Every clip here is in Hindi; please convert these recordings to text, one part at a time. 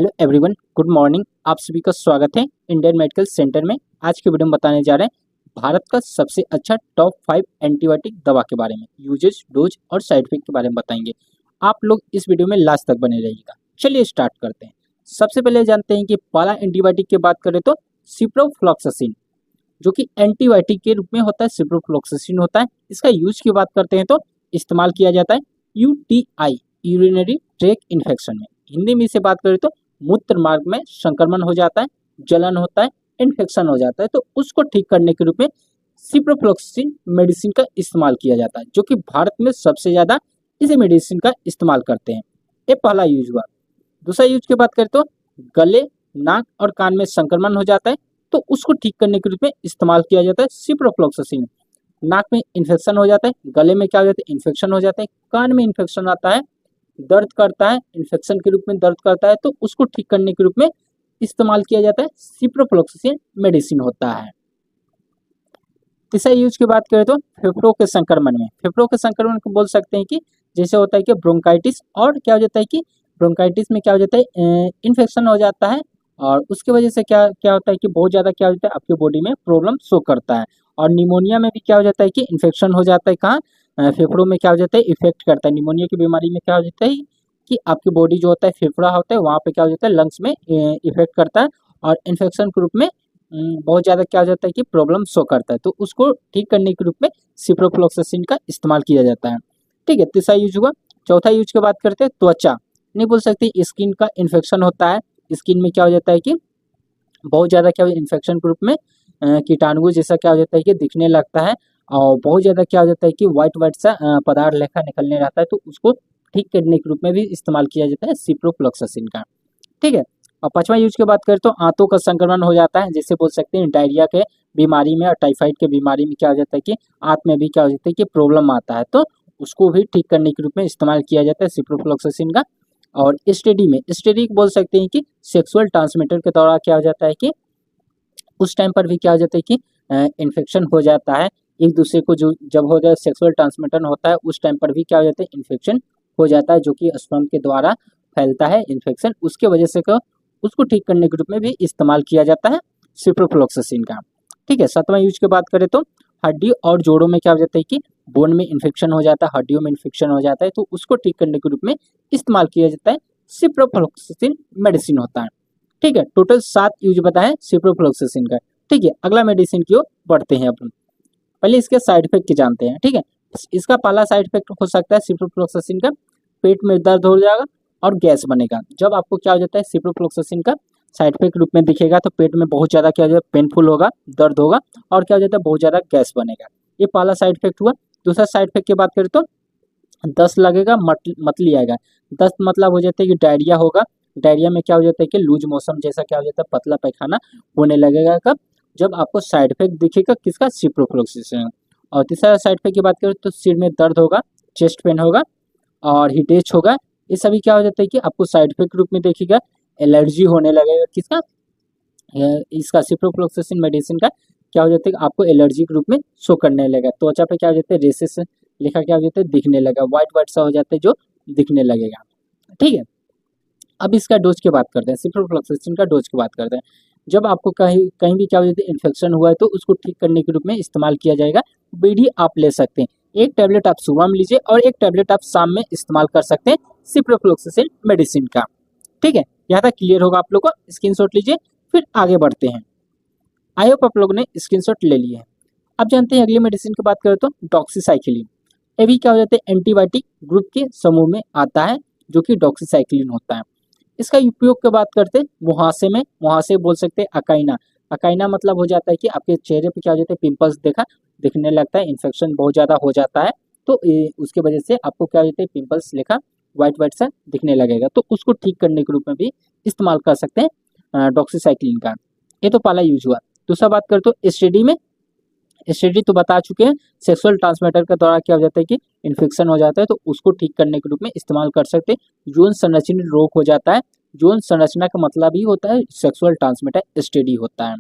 Hello everyone, good morning. आप सभी का स्वागत है इंडियन मेडिकल सेंटर में। आज के वीडियो में बताने जा रहे हैं भारत का सबसे अच्छा टॉप 5 एंटीबायोटिक दवा के बारे में, यूजेज, डोज और साइड इफेक्ट के बारे में बताएंगे। आप लोग इस वीडियो में लास्ट तक बने रहिएगा। चलिए स्टार्ट करते हैं। सबसे पहले जानते हैं कि पहला एंटीबायोटिक की बात करें तो सिप्रोफ्लॉक्सासिन, जो कि एंटीबायोटिक के रूप में होता है। सिप्रोफ्लॉक्सासिन होता है। इसका यूज की बात करते हैं तो इस्तेमाल किया जाता है यूटीआई, यूरिनरी ट्रैक इन्फेक्शन में। हिंदी में इसे बात करें तो मूत्र मार्ग में संक्रमण हो जाता है, जलन होता है, इन्फेक्शन हो जाता है, तो उसको ठीक करने के रूप में सिप्रोफ्लॉक्सासिन मेडिसिन का इस्तेमाल किया जाता है, जो कि भारत में सबसे ज़्यादा इस मेडिसिन का इस्तेमाल करते हैं। ये पहला यूज हुआ। दूसरा यूज की बात करें तो गले, नाक और कान में संक्रमण हो जाता है, तो उसको ठीक करने के रूप में इस्तेमाल किया जाता है सिप्रोफ्लॉक्सासिन। नाक में इन्फेक्शन हो जाता है, गले में क्या हो जाता है, इन्फेक्शन हो जाता है, कान में इन्फेक्शन आता है, दर्द करता है, इन्फेक्शन के रूप में दर्द करता है, तो उसको ठीक करने के रूप में इस्तेमाल किया जाता है सिप्रोफ्लॉक्सासिन मेडिसिन होता है। तीसरा यूज की बात करें तो फेफड़ों के संक्रमण में। फेफड़ों के संक्रमण को बोल सकते हैं कि जैसे होता है कि ब्रोंकाइटिस, और क्या हो जाता है कि ब्रोंकाइटिस में क्या हो जाता है, इन्फेक्शन हो जाता है, और उसकी वजह से क्या क्या होता है कि बहुत ज़्यादा क्या हो जाता है, आपकी बॉडी में प्रॉब्लम शो करता है। और निमोनिया में भी क्या हो जाता है कि इन्फेक्शन हो जाता है, कहाँ, फेफड़ों में क्या हो जाता है, इफेक्ट करता है। निमोनिया की बीमारी में क्या हो जाता है कि आपकी बॉडी जो होता है, फेफड़ा होता है, वहाँ पे क्या हो जाता है, लंग्स में इफेक्ट करता है, और इन्फेक्शन के रूप में बहुत ज़्यादा क्या हो जाता है कि प्रॉब्लम शो करता है, तो उसको ठीक करने के रूप में सिप्रोफ्लॉक्सासिन का इस्तेमाल किया जाता है। ठीक है, तीसरा यूज हुआ। चौथा यूज की बात करते हैं त्वचा, नहीं बोल सकते, स्किन का इन्फेक्शन होता है। स्किन में क्या हो जाता है कि बहुत ज़्यादा क्या हो, इन्फेक्शन के रूप में कीटाणु जैसा क्या हो जाता है कि दिखने लगता है, और बहुत ज़्यादा क्या हो जाता है कि वाइट वाइट सा पदार्थ लेखा निकलने रहता है, तो उसको ठीक करने के रूप में भी इस्तेमाल किया जाता है सिप्रोफ्लॉक्सासिन का। ठीक है। और पांचवा यूज की बात करें तो आंतों का संक्रमण हो जाता है, जैसे बोल सकते हैं डायरिया के बीमारी में और टाइफाइड के बीमारी में क्या हो जाता है कि आंत में भी क्या हो जाता है कि प्रॉब्लम आता है, तो उसको भी ठीक करने के रूप में इस्तेमाल किया जाता है सिप्रोफ्लॉक्सासिन का। और एसटीडी में, एसटीडी बोल सकते हैं कि सेक्सुअल ट्रांसमिटर के दौरान क्या हो जाता है कि उस टाइम पर भी क्या हो जाता है कि इन्फेक्शन हो जाता है एक दूसरे को, जो जब हो जाए सेक्सुअल ट्रांसमिटर होता है, उस टाइम पर भी क्या हो जाता है, इन्फेक्शन हो जाता है, जो कि स्पर्म के द्वारा फैलता है इन्फेक्शन, उसके वजह से उसको ठीक करने के रूप में भी इस्तेमाल किया जाता है सिप्रोफ्लॉक्सासिन का। ठीक है। सातवां यूज की बात करें तो हड्डी और जोड़ों में क्या हो जाता है कि बोन में इन्फेक्शन हो जाता है, हड्डियों में इन्फेक्शन हो जाता है, तो उसको ठीक करने के रूप में इस्तेमाल किया जाता है सिप्रोफ्लॉक्सासिन मेडिसिन होता है। ठीक है, टोटल 7 यूज बताएं सिप्रोफ्लॉक्सासिन का। ठीक है, अगला मेडिसिन की ओर बढ़ते हैं अपन। पहले इसके साइड इफेक्ट के जानते हैं। ठीक है, इसका पहला साइड इफेक्ट हो सकता है सिप्रोफ्लॉक्सासिन का, पेट में दर्द हो जाएगा और गैस बनेगा। जब आपको क्या हो जाता है, सिप्रोफ्लॉक्सासिन का साइड इफेक्ट रूप में दिखेगा, तो पेट में बहुत ज़्यादा क्या हो जाता है, पेनफुल होगा, दर्द होगा, और क्या हो जाता है, बहुत ज़्यादा गैस बनेगा। ये पहला साइड इफेक्ट हुआ। दूसरा साइड इफेक्ट की बात करें तो दस्त लगेगा, मतली आएगा। दस्त मतलब हो जाता है कि डायरिया होगा। डायरिया में क्या हो जाता है कि लूज मोशन जैसा क्या हो जाता है, पतला पैखाना होने लगेगा। कब, जब आपको साइड इफेक्ट दिखेगा किसका, सिप्रोफ्लॉक्सासिन। और तीसरा साइड इफेक्ट की बात करें तो सिर में दर्द होगा, चेस्ट पेन होगा, और हीडेच होगा। ये सभी क्या हो जाता है कि आपको साइड इफेक्ट रूप में देखिएगा। एलर्जी होने लगेगा किसका, इसका सिप्रोफ्लॉक्सासिन मेडिसिन का क्या हो जाता है कि आपको एलर्जी के रूप में शो करने लगेगा। त्वचा पे क्या हो जाता है, रेसेस लिखा क्या हो जाता है, दिखने लगा, व्हाइट व्हाइट सा हो जाता है, जो दिखने लगेगा। ठीक है। अब इसका डोज की बात करते हैं, सिप्रोफ्लॉक्सासिन का डोज की बात करते हैं। जब आपको कहीं कहीं भी क्या हो जाता है, इन्फेक्शन हुआ है, तो उसको ठीक करने के रूप में इस्तेमाल किया जाएगा। बीडी आप ले सकते हैं, एक टैबलेट आप सुबह में लीजिए और एक टैबलेट आप शाम में इस्तेमाल कर सकते हैं सिप्रोफ्लॉक्सासिन मेडिसिन का। ठीक है, यहाँ तक क्लियर होगा आप लोग को। स्क्रीनशॉट लीजिए, फिर आगे बढ़ते हैं। आई होप आप लोगों ने स्क्रीनशॉट ले लिए हैं। अब जानते हैं अगली मेडिसिन की बात करें तो डॉक्सीसाइक्लिन। ये भी क्या हो जाता है, एंटीबायोटिक ग्रुप के समूह में आता है, जो कि डॉक्सीसाइक्लिन होता है। इसका उपयोग की बात करते हैं मुहासे में, मुहासे बोल सकते हैं अकाइना। अकाइना मतलब हो जाता है कि आपके चेहरे पे क्या हो जाता है, पिंपल्स दिखने लगता है, इन्फेक्शन बहुत ज़्यादा हो जाता है, तो उसके वजह से आपको क्या हो जाता है, पिंपल्स लिखा व्हाइट व्हाइट सा दिखने लगेगा, तो उसको ठीक करने के रूप में भी इस्तेमाल कर सकते हैं डॉक्सीसाइक्लिन का। ये तो पहला यूज हुआ। दूसरा बात करें तो एसटीडी में, एसटीडी तो बता चुके हैं, सेक्सुअल ट्रांसमिटर के द्वारा क्या हो जाता है कि इन्फेक्शन हो जाता है, तो उसको ठीक करने के रूप में इस्तेमाल कर सकते हैं। यौन संरचना रोग हो जाता है, यौन संरचना का मतलब ही होता है सेक्सुअल ट्रांसमिटर एसटीडी होता है।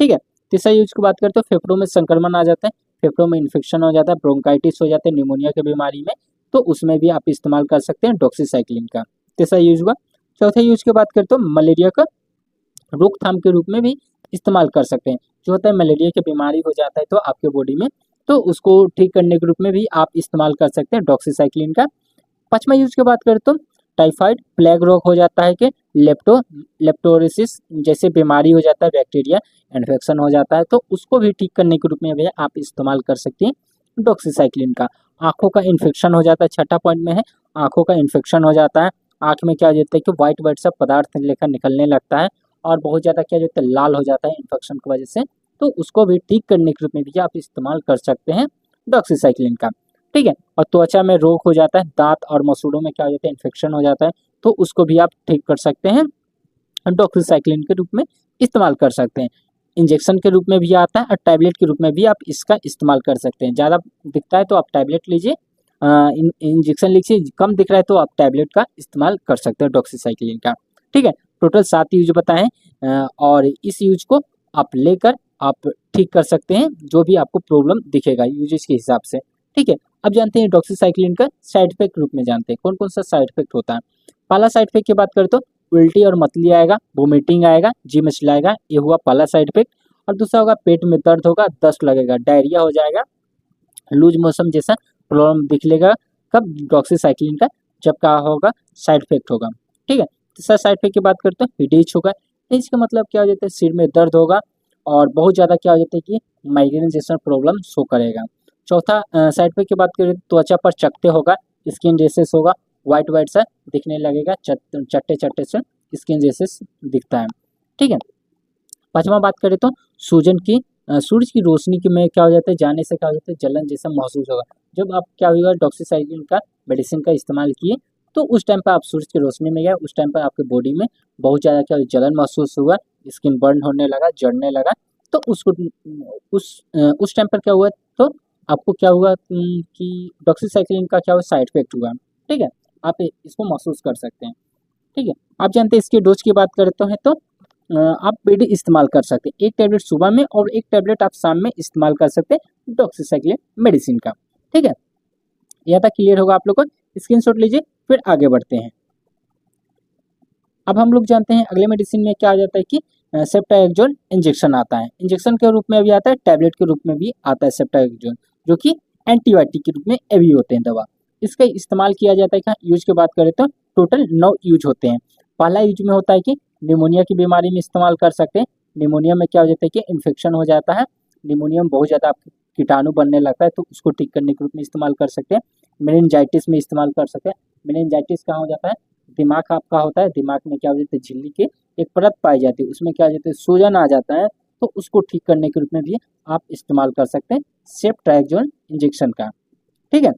ठीक है। तीसरा यूज की बात करें तो फेफड़ों में संक्रमण आ जाता है, फेफड़ों में इन्फेक्शन हो जाता है, ब्रोंकाइटिस हो जाता है निमोनिया की बीमारी में, तो उसमें भी आप इस्तेमाल कर सकते हैं डॉक्सीसाइक्लिन का। तीसरा यूज हुआ। चौथे यूज की बात करें तो मलेरिया का रोकथाम के रूप में भी इस्तेमाल कर सकते हैं। जो होता है मलेरिया की बीमारी हो जाता है तो आपके बॉडी में, तो उसको ठीक करने के रूप में भी आप इस्तेमाल कर सकते हैं डॉक्सीसाइक्लिन का। पांचवा यूज की बात करें तो टाइफाइड प्लेग रोग हो जाता है कि लेप्टोरेसिस जैसे बीमारी हो जाता है, बैक्टीरिया इन्फेक्शन हो जाता है, तो उसको भी ठीक करने के रूप में भी आप इस्तेमाल कर सकते हैं डॉक्सीसाइक्लिन का। आंखों का इन्फेक्शन हो जाता है, छठा पॉइंट में है आंखों का इन्फेक्शन हो जाता है, आंख में क्या हो जाता है कि व्हाइट व्हाइट सा पदार्थ लेकर निकलने लगता है और बहुत ज़्यादा क्या हो जाता है लाल हो जाता है इन्फेक्शन की वजह से, तो उसको भी ठीक करने के रूप में भी आप इस्तेमाल कर सकते हैं डॉक्सीसाइक्लिन का। ठीक है, और त्वचा में रोग हो जाता है, दांत और मसूड़ों में क्या हो जाता है इन्फेक्शन हो जाता है, तो उसको भी आप ठीक कर सकते हैं डॉक्सीसाइक्लिन के रूप में इस्तेमाल कर सकते हैं। इंजेक्शन के रूप में भी आता है और टैबलेट के रूप में भी आप इसका इस्तेमाल कर सकते हैं। ज़्यादा दिखता है तो आप टैबलेट लीजिए, इंजेक्शन लीजिए, कम दिख रहा है तो आप टैबलेट का इस्तेमाल कर सकते हैं डॉक्सीसाइक्लिन का। ठीक है, टोटल 7 यूज बताएं और इस यूज को आप लेकर आप ठीक कर सकते हैं जो भी आपको प्रॉब्लम दिखेगा यूजेस के हिसाब से। ठीक है, अब जानते हैं डॉक्सीसाइक्लिन का साइड इफेक्ट रूप में जानते हैं कौन कौन सा साइड इफेक्ट होता है। पहला साइड इफेक्ट की बात करें तो उल्टी और मतली आएगा, वोमिटिंग आएगा, जी मिचलाएगा, ये हुआ पहला साइड इफेक्ट। और दूसरा होगा पेट में दर्द होगा, दस्त लगेगा, डायरिया हो जाएगा, लूज मोशन जैसा प्रॉब्लम दिखलेगा। कब डॉक्सीसाइक्लिन का जब क्या होगा साइड इफेक्ट होगा। ठीक है, तीसरा साइड इफेक्ट की बात करते हैं हेडेक होगा। हेडेक का मतलब क्या हो जाता है सिर में दर्द होगा और बहुत ज़्यादा क्या हो जाता है कि माइग्रेन जैसा प्रॉब्लम शो करेगा। चौथा साइड इफेक्ट की बात करें तो त्वचा पर चकते होगा, स्किन रेसेस होगा, व्हाइट व्हाइट सा दिखने लगेगा, चट्टे चट्टे से स्किन रेसेस दिखता है। ठीक है, पांचवा बात करें तो सूजन की सूरज की रोशनी के में क्या हो जाता है जाने से क्या हो जाता है जलन जैसा महसूस होगा। जब आप क्या होगा डॉक्सीसाइक्लिन का मेडिसिन का इस्तेमाल किए तो उस टाइम पर आप सूरज की रोशनी में गए, उस टाइम पर आपके बॉडी में बहुत ज़्यादा क्या जलन महसूस हुआ, स्किन बर्न होने लगा, जड़ने लगा, तो उसको उस टाइम पर क्या हुआ तो आपको क्या हुआ कि डॉक्सीसाइक्लिन का क्या हुआ साइड इफेक्ट हुआ। ठीक है, आप इसको महसूस कर सकते हैं। ठीक है, आप जानते हैं इसके डोज की बात करते हैं तो आप बेड इस्तेमाल कर सकते हैं, एक टैबलेट सुबह में और एक टैबलेट आप शाम में इस्तेमाल कर सकते हैं डॉक्सीसाइक्लिन मेडिसिन का। ठीक है, यह तक क्लियर होगा आप लोग को, स्क्रीनशॉट लीजिए फिर आगे बढ़ते हैं। अब हम लोग जानते हैं अगले मेडिसिन में क्या आ जाता है कि सेप्टाएक्सोन इंजेक्शन आता है, इंजेक्शन के रूप में भी आता है, टैबलेट के रूप में भी आता है सेप्टाएक्सोन, जो कि एंटीबायोटिक के रूप में भी होते हैं दवा। इसका इस्तेमाल किया जाता है, यूज की बात करें तो टोटल 9 यूज होते हैं। पहला यूज में होता है कि निमोनिया की बीमारी में इस्तेमाल कर सकते हैं। निमोनिया में क्या हो जाता है कि इन्फेक्शन हो जाता है, निमोनिया में बहुत ज़्यादा कीटाणु बनने लगता है, तो उसको ठीक करने के रूप में इस्तेमाल कर सकते हैं। मेनिनजाइटिस में इस्तेमाल कर सकते हैं। मेनिनजाइटिस कहाँ हो जाता है, दिमाग आपका होता है, दिमाग में क्या हो जाता है झिल्ली के एक परत पाई जाती है, उसमें क्या हो जाता है सूजन आ जाता है, तो उसको ठीक करने के रूप में भी आप इस्तेमाल कर सकते हैं सेप्टाएक्सोन इंजेक्शन का। ठीक है,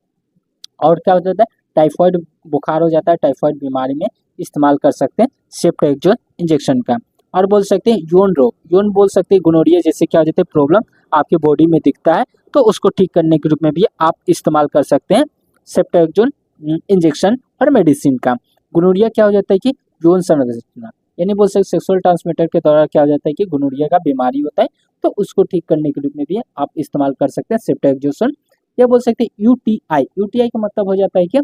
और क्या हो जाता है टाइफाइड बुखार हो जाता है, टाइफाइड बीमारी में इस्तेमाल कर सकते हैं सेप्टाएक्सोन इंजेक्शन का। और बोल सकते हैं यौन रोग, यौन बोल सकते हैं गोनोरिया जैसे क्या हो जाता है प्रॉब्लम आपके बॉडी में दिखता है, तो उसको ठीक करने के रूप में भी आप इस्तेमाल कर सकते हैं सेप्टाएक्सोन इंजेक्शन और मेडिसिन का। गोनोरिया क्या हो जाता है कि यौन संरचना, यानी बोल सकते सेक्सुअल ट्रांसमीटर के दौरान क्या हो जाता है कि गोनोरिया का बीमारी होता है, तो उसको ठीक करने के रूप में भी आप इस्तेमाल कर सकते हैं सेप्टाएक्सोन। या बोल सकते हैं यूटीआई, यूटीआई का मतलब हो जाता है कि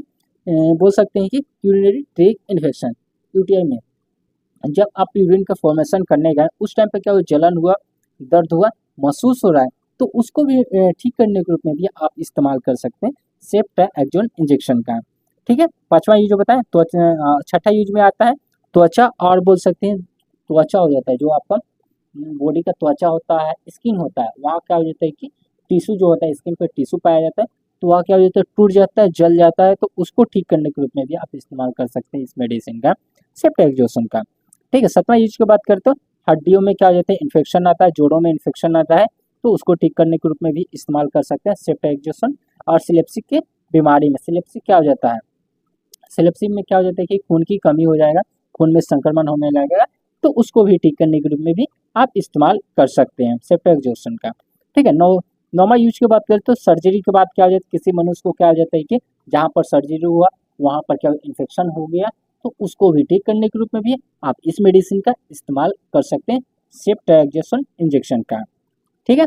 बोल सकते हैं कि यूरिनरी ट्रैक्ट इन्फेक्शन। यूटीआई में जब आप यूरिन का फॉर्मेशन करने गए उस टाइम पे क्या हुआ जलन हुआ, दर्द हुआ, महसूस हो रहा है, तो उसको भी ठीक करने के रूप में भी आप इस्तेमाल कर सकते हैं सेप्टाएक्सोन इंजेक्शन का। ठीक है, पांचवा यूज बताएं तो छठा यूज में आता है त्वचा, और बोल सकते हैं त्वचा हो जाता है जो आपका बॉडी का त्वचा होता है, स्किन होता है, वहाँ क्या हो जाता है कि टिश्यू जो होता है स्किन पर टिश्यू पाया जाता है, तो वहाँ क्या हो जाता है टूट जाता है, जल जाता है, तो उसको ठीक करने के रूप में भी आप इस्तेमाल कर सकते हैं इस मेडिसिन का सेप्टाएक्सोन का। ठीक है, सातवां यूज की बात करते हो हड्डियों में क्या हो जाता है इन्फेक्शन आता है, जोड़ों में इन्फेक्शन आता है, तो उसको ठीक करने के रूप में भी इस्तेमाल कर सकते हैं सेप्टाएक्सोन। और सिलेप्सिक के बीमारी में, सिलेप्सिक क्या हो जाता है, सिलेप्सिक में क्या हो जाता है कि खून की कमी हो जाएगा, खून में संक्रमण होने लगेगा, तो उसको भी ठीक करने के रूप में भी आप इस्तेमाल कर सकते हैं सेप्टाएक्सोन का। ठीक है, नौवा यूज की बात करें तो सर्जरी के बाद क्या हो जाता है किसी मनुष्य को क्या हो जाता है कि जहाँ पर सर्जरी हुआ वहाँ पर क्या इन्फेक्शन हो गया, तो उसको भी ठीक करने के रूप में भी आप इस मेडिसिन का इस्तेमाल कर सकते हैं सेप्टाएक्सोन इंजेक्शन का। ठीक है,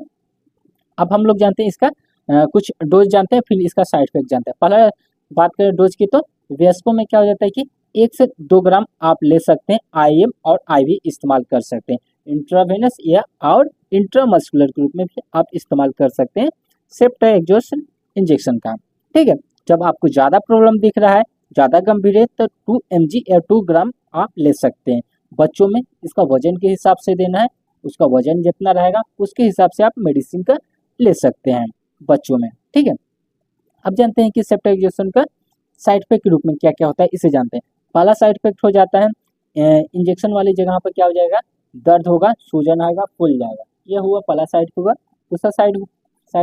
अब हम लोग जानते हैं इसका कुछ डोज जानते हैं, फिर इसका साइड इफेक्ट जानते हैं। पहला बात करें डोज की तो वयस्कों में क्या हो जाता है कि 1 से 2 ग्राम आप ले सकते हैं। आईएम और आईवी इस्तेमाल कर सकते हैं। इंट्रावेनस या और इंट्रामस्कुलर के रूप में भी आप इस्तेमाल कर सकते हैं सेफ्ट्रिक्सोजन इंजेक्शन का। ठीक है, जब आपको ज़्यादा प्रॉब्लम दिख रहा है, ज़्यादा गंभीर है, तो 2 mg या 2 ग्राम आप ले सकते हैं। बच्चों में इसका वजन के हिसाब से देना है, उसका वजन जितना रहेगा उसके हिसाब से आप मेडिसिन का ले सकते हैं बच्चों में। ठीक है, अब जानते हैं कि सेफ्ट्रिक्सोजन का साइड इफेक्ट के रूप में क्या क्या होता है, इसे जानते हैं। पहला साइड इफेक्ट हो जाता है इंजेक्शन वाली जगह पर क्या हो जाएगा, दर्द होगा, सूजन आएगा, फूल जाएगा, ये हुआ पहला साइड हुआ। दूसरा साइड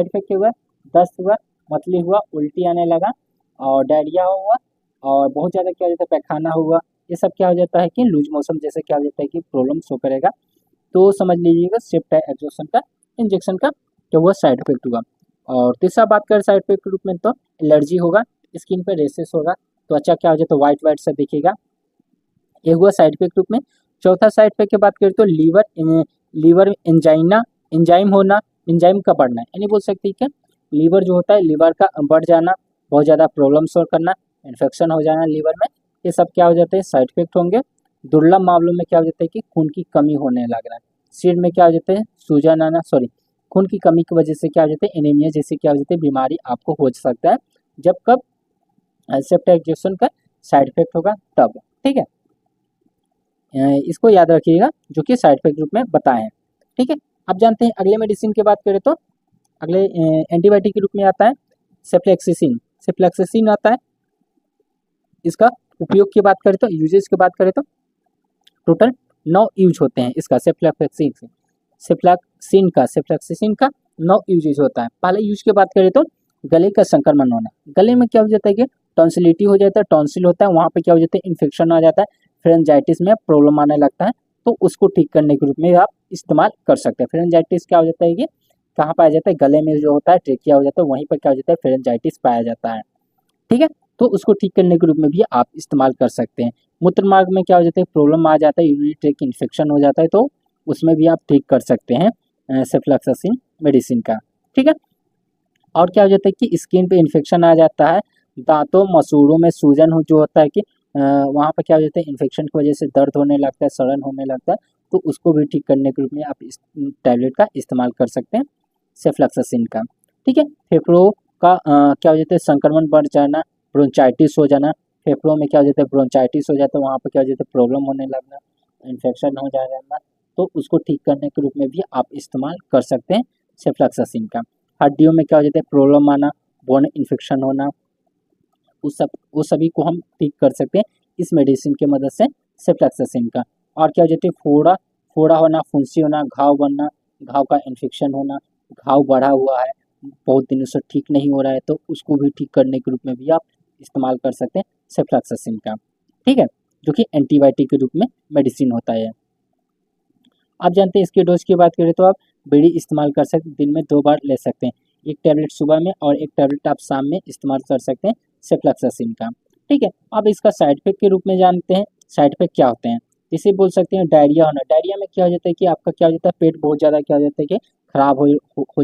इफेक्ट हुआ, दस्त हुआ, मतली हुआ, उल्टी आने लगा और डायरिया हुआ और बहुत ज़्यादा क्या हो जाता है, पैखाना हुआ। ये सब क्या हो जाता है कि लूज मोशन जैसे क्या हो जाता है कि प्रॉब्लम शो करेगा। तो समझ लीजिएगा सेफ्ट्रिक्सोजन का इंजेक्शन का जो हुआ साइड इफेक्ट हुआ। और तीसरा बात करें साइड इफेक्ट के रूप में, तो एलर्जी होगा, स्किन पे रेसेस होगा, त्वचा क्या हो जाए तो वाइट वाइट सा दिखेगा, ये हुआ साइड इफेक्ट रूप में। चौथा साइड इफेक्ट की बात करें तो लीवर एंजाइम होना, एंजाइम का बढ़ना, यानी बोल सकते हैं कि लीवर जो होता है, लीवर का बढ़ जाना, बहुत ज़्यादा प्रॉब्लम सॉल्व करना, इन्फेक्शन हो जाना लीवर में, ये सब क्या हो जाते हैं साइड इफेक्ट होंगे। दुर्लभ मामलों में क्या हो जाता है कि खून की कमी होने लग रहा है, सिर में क्या हो जाता है सूजन आना, खून की कमी की वजह से क्या हो जाता है एनीमिया जैसे क्या हो जाती है बीमारी आपको हो सकता है, जब कब सेफ्ट्रिक्सोजन का साइड इफेक्ट होगा तब। ठीक है, इसको याद रखिएगा जो कि साइड इफेक्ट रूप में बताए हैं। ठीक है, अब जानते हैं अगले मेडिसिन की बात करें तो अगले एंटीबायोटिक के रूप में आता है सेफ्लेक्सिसिन। सेफ्लेक्सिसिन आता है, इसका उपयोग की बात करें तो यूजेस की बात करें तो टोटल 9 यूज होते हैं इसका सेफ्लेक्सिसिन का 9 यूजेज होता है। पहले यूज की बात करें तो गले का संक्रमण होना, गले में क्या हो जाता है कि टॉन्सिलिटी हो जाता है, टॉन्सिल होता है, वहाँ पे क्या हो जाता है इन्फेक्शन आ जाता है, फेरेंजाइटिस में प्रॉब्लम आने लगता है, तो उसको ठीक करने के रूप में आप इस्तेमाल कर सकते हैं। फेरेंजाइटिस क्या हो जाता है कि कहाँ पाया जाता है, गले में जो होता है ट्रेकिया हो जाता है, वहीं पर क्या हो जाता है फेरेंजाइटिस पाया जाता है। ठीक है, तो उसको ठीक करने के रूप में भी आप इस्तेमाल कर सकते हैं। मूत्र मार्ग में क्या हो जाता है प्रॉब्लम आ जाता है, यूरिनरी ट्रैक्ट इन्फेक्शन हो जाता है, तो उसमें भी आप ठीक कर सकते हैं सेफ्लेक्सिसिन मेडिसिन का। ठीक है, और क्या हो जाता है कि स्किन पे इन्फेक्शन आ जाता है, दांतों मसूड़ों में सूजन हो जो होता है कि वहाँ पर क्या हो जाता है इन्फेक्शन की वजह से दर्द होने लगता है, सड़न होने लगता है, तो उसको भी ठीक करने के रूप में आप इस टैबलेट का इस्तेमाल कर सकते हैं सेफ्लेक्सिसिन का। ठीक है, फेफड़ों का क्या हो जाता है संक्रमण बढ़ जाना, ब्रोंचाइटिस हो जाना, फेफड़ों में क्या हो जाता है ब्रोंचाइटिस हो जाता है, वहाँ पर क्या हो जाता है प्रॉब्लम होने लगना, इन्फेक्शन हो जाना, तो उसको ठीक करने के रूप में भी आप इस्तेमाल कर सकते हैं सेफ्लेक्सिसिन का। हड्डियों में क्या हो जाता है प्रॉब्लम आना, बोन इन्फेक्शन होना, वो सभी को हम ठीक कर सकते हैं इस मेडिसिन की मदद से सेफ्लेक्सिसिन का। और क्या हो जाती है फोड़ा फोड़ा होना, फुंसी होना, घाव बनना, घाव का इन्फेक्शन होना, घाव बढ़ा हुआ है, बहुत दिनों से ठीक नहीं हो रहा है, तो उसको भी ठीक करने के रूप में भी आप इस्तेमाल कर सकते हैं सेफ्लेक्सिसिन का। ठीक है, जो कि एंटीबायोटिक के रूप में मेडिसिन होता है। आप जानते हैं इसके डोज की बात करें तो आप बीड़ी इस्तेमाल कर सकते हैं, दिन में 2 बार ले सकते हैं, एक टैबलेट सुबह में और एक टैबलेट आप शाम में इस्तेमाल कर सकते हैं सेफ्लेक्सिसिन का। ठीक है, अब इसका साइड इफेक्ट के रूप में जानते हैं साइड इफेक्ट क्या होते हैं। इसे बोल सकते हैं डायरिया होना, डायरिया में क्या हो जाता है कि आपका क्या हो जाता है पेट बहुत ज़्यादा क्या हो जाता है कि खराब हो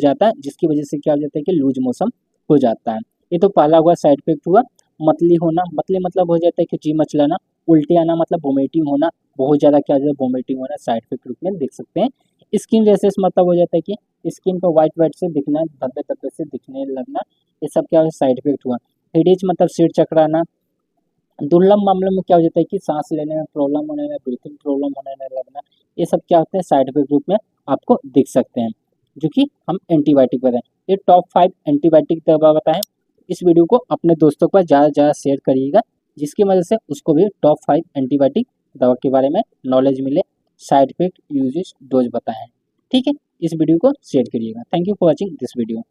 जाता है, जिसकी वजह से क्या हो जाता है कि लूज मोशन हो जाता है। ये तो पहला हुआ साइड इफेक्ट हुआ। मतली होना, मतली मतलब हो जाता है कि जी मचलाना, उल्टी आना मतलब वोमिटिंग होना, बहुत ज़्यादा क्या हो जाता है वोमिटिंग होना, साइड इफेक्ट रूप में देख सकते हैं। स्किन रेसेस मतलब हो जाता है कि स्किन पर वाइट वाइट से दिखना, धब्बे धब्बे से दिखने लगना, ये सब क्या साइड इफेक्ट हुआ। हेडेज मतलब सिर चकराना। दुर्लभ मामलों में क्या हो जाता है कि सांस लेने में प्रॉब्लम होने में, ब्रीथिंग प्रॉब्लम होने लगना, ये सब क्या होते हैं साइड इफेक्ट रूप में आपको दिख सकते हैं, जो कि हम एंटीबायोटिक बताएं। ये टॉप 5 एंटीबायोटिक दवा बताएं। इस वीडियो को अपने दोस्तों पर ज़्यादा से ज़्यादा शेयर करिएगा, जिसकी वजह से उसको भी टॉप 5 एंटीबायोटिक दवा के बारे में नॉलेज मिले, साइड इफेक्ट यूजेस डोज बताएं। ठीक है, इस वीडियो को शेयर करिएगा। Thank you for watching this video.